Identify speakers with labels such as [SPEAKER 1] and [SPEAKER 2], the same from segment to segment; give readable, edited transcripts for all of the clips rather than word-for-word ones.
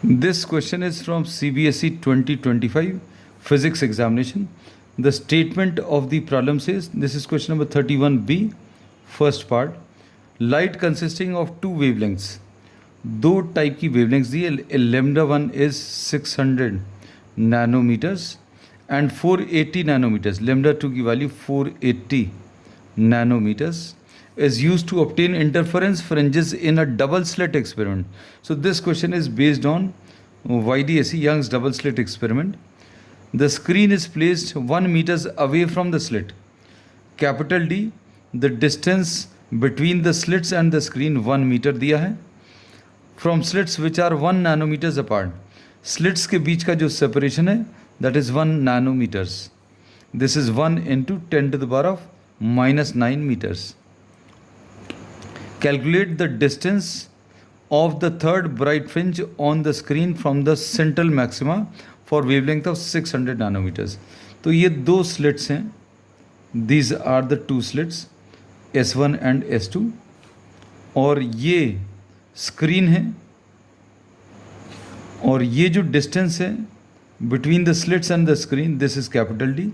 [SPEAKER 1] This question is from CBSE 2025 physics examination. The statement of the problem says, this is question number 31B, first part. Light consisting of two wavelengths. दो type की wavelengths दी है. Lambda 1 is 600 nanometers and 480 nanometers. Lambda 2 की value 480 nanometers is used to obtain interference fringes in a double slit experiment. So this question is based on YDSE, Young's double slit experiment. The screen is placed 1 meters away from the slit. Capital D, the distance between the slits and the screen 1 meter दिया है. From slits which are 1 nanometers apart. Slits के बीच का जो separation है, that is 1 nanometers. This is 1 into 10 to the power of minus 9 meters. Calculate the distance of the third bright fringe on the screen from the central maxima for wavelength of 600 nanometers. तो ये दो slits हैं. These are the two slits, S1 and S2. और ये screen है और ये जो डिस्टेंस है between the slits and the screen, this is capital D,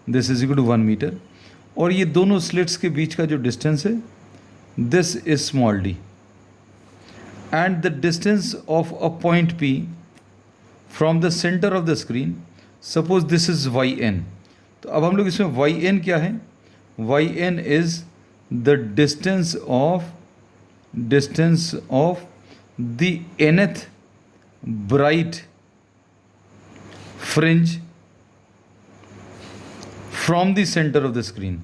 [SPEAKER 1] this is equal to 1 metre. और ये दोनों स्लिट्स के बीच का जो डिस्टेंस है, this is small d. And the distance of a point P from the centre of the screen, suppose this is Y N. तो अब हम लोग इसमें वाई एन क्या है? Y N is the distance of the nth bright fringe from the center of the screen.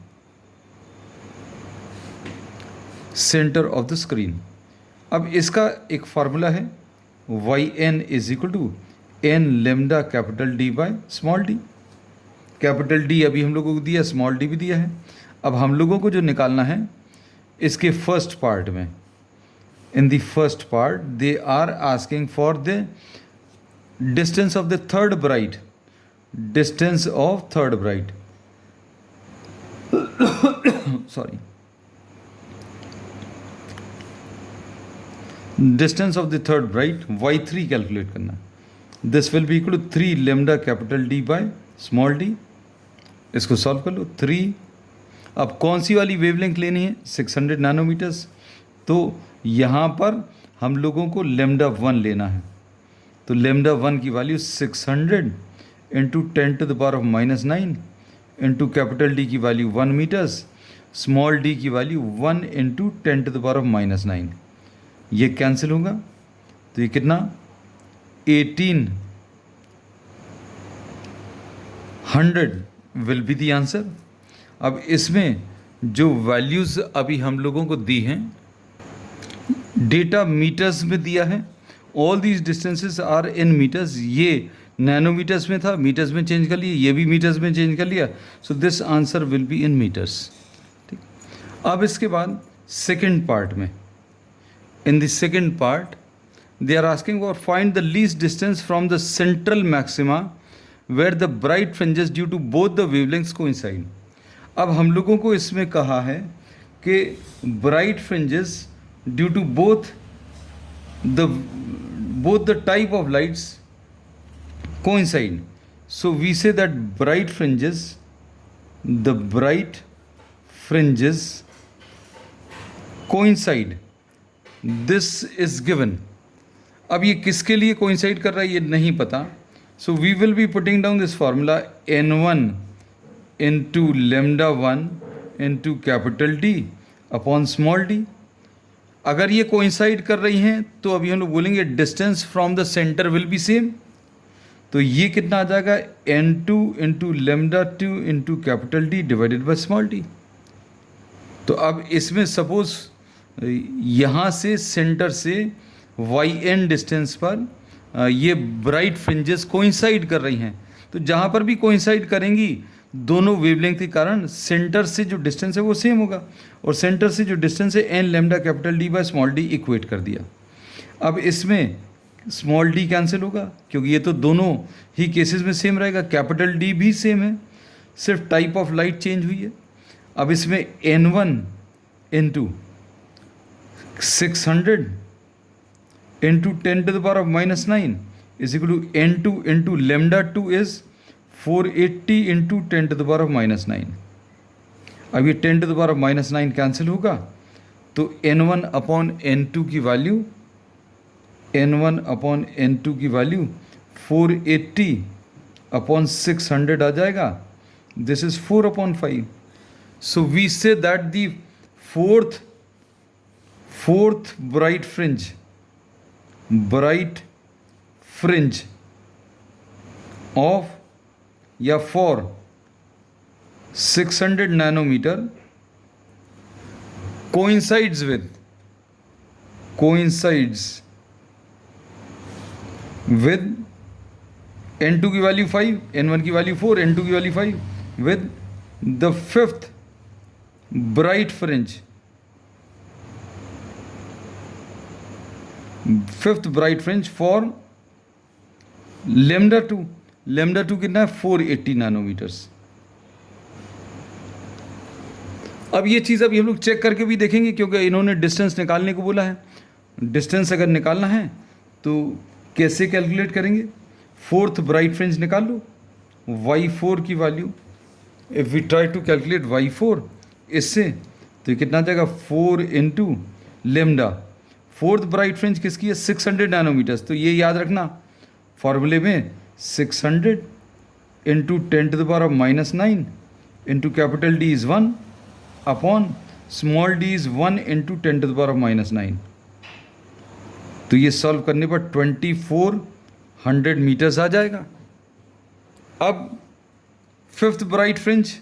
[SPEAKER 1] Center of the screen. अब इसका एक फार्मूला है, yn is equal to n lambda capital D by small d. Capital D अभी हम लोगों को दिया, small d भी दिया है. अब हम लोगों को जो निकालना है इसके फर्स्ट पार्ट में, in the first part they are asking for the distance of the third bright, distance of third bright sorry, distance of the third bright y3 calculate करना. This will be equal to 3 lambda capital D by small d. इसको solve कर लो. 3, अब कौन सी वाली wavelength लेनी है? 600 nanometres. तो यहाँ पर हम लोगों को लेमडा 1 लेना है. तो लेमडा 1 की value 600 into 10 to the power of minus 9 into capital D की वैल्यू 1 मीटर्स, स्मॉल डी की value 1 into 10 to the power of minus 9. ये कैंसिल होगा तो ये कितना? 1800 विल बी द आंसर. अब इसमें जो वैल्यूज़ अभी हम लोगों को दी हैं, डेटा मीटर्स में दिया है. All these distances are in meters. ये नैनोमीटर्स में था, मीटर्स में चेंज कर लिया, ये भी मीटर्स में चेंज कर लिया. So this answer will be in meters. ठीक. अब इसके बाद सेकंड पार्ट में, in the second part they are asking for find the least distance from the central maxima where the bright fringes due to both the wavelengths coincide. अब हम लोगों को इसमें कहा है कि bright fringes due to both the type of lights coincide. So we say that the bright fringes coincide. This is given. अब ये किसके लिए coincide कर रहा है ये नहीं पता. So we will be putting down this formula n1 into lambda 1 into capital D upon small d. अगर ये कोइंसाइड कर रही हैं तो अभी हम लोग बोलेंगे distance from the centre will be same. तो ये कितना आ जाएगा? n2 into lambda 2 into capital D divided by small d. तो अब इसमें सपोज यहाँ से सेंटर से yn डिस्टेंस पर ये ब्राइट फ्रिंजेस कोइंसाइड कर रही हैं. तो जहाँ पर भी कोइंसाइड करेंगी दोनों वेवलेंथ के कारण सेंटर से जो डिस्टेंस है वो सेम होगा. और सेंटर से जो डिस्टेंस है n lambda capital D by small d equate कर दिया. अब इसमें स्मॉल d कैंसिल होगा क्योंकि ये तो दोनों ही केसेस में सेम रहेगा. कैपिटल D भी सेम है, सिर्फ टाइप ऑफ लाइट चेंज हुई है. अब इसमें n1 into 600 into 10 to the power of minus 9 is equal to n2 into lambda 2 is 480 into 10 to the power of -9। अब ये 10 to the power of -9 cancel होगा, तो n1 अपॉन n2 की value की वैल्यू 480 अपॉन 600 आ जाएगा। This is 4/5। So we say that the fourth bright fringe of या for 600 nanometer coincides with n2 की वैल्यू 5, n1 की वैल्यू 4, n2 की value 5 with the fifth bright fringe for lambda 2 कितना है 480 nanometres. अब ये चीज़ अभी हम लोग चेक करके भी देखेंगे, क्योंकि इन्होंने डिस्टेंस निकालने को बोला है। डिस्टेंस अगर निकालना है तो कैसे कैलकुलेट करेंगे? फोर्थ ब्राइट फ्रिंज निकाल लो, y4 की value. If we try to calculate y4 इससे, तो ये कितना आ जाएगा 4 into lambda. Fourth bright fringe किसकी है? 600 नैनोमीटर्स। तो ये याद रखना फॉर्मूले में 600 into 10 to the power of -9 into capital D is 1 upon small d is 1 into 10 to the power of -9। तो ये सॉल्व करने पर 2400 मीटर्स आ जाएगा। अब फिफ्थ ब्राइट फ्रिंज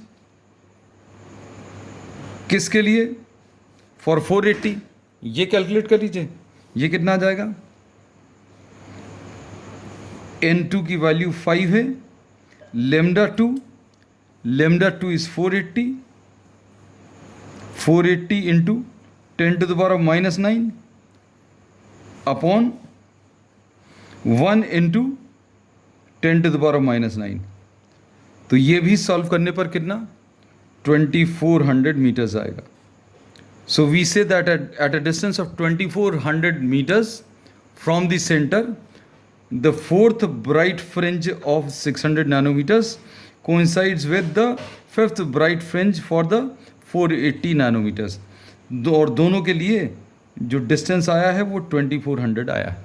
[SPEAKER 1] किसके लिए? फॉर 480। ये कैलकुलेट कर लीजिए, ये कितना आ जाएगा? n2 की वैल्यू 5 है, lambda 2 is 480 into 10 to the power of -9 upon 1 into 10 to the power of -9। तो ये भी सॉल्व करने पर कितना? 2400 मीटर्स आएगा। So we say that at a distance of 2400 meters from the center, the fourth bright fringe of 600 nanometers coincides with the fifth bright fringe for the 480 nanometers। और दोनों के लिए जो डिस्टेंस आया है वो 2400 आया है।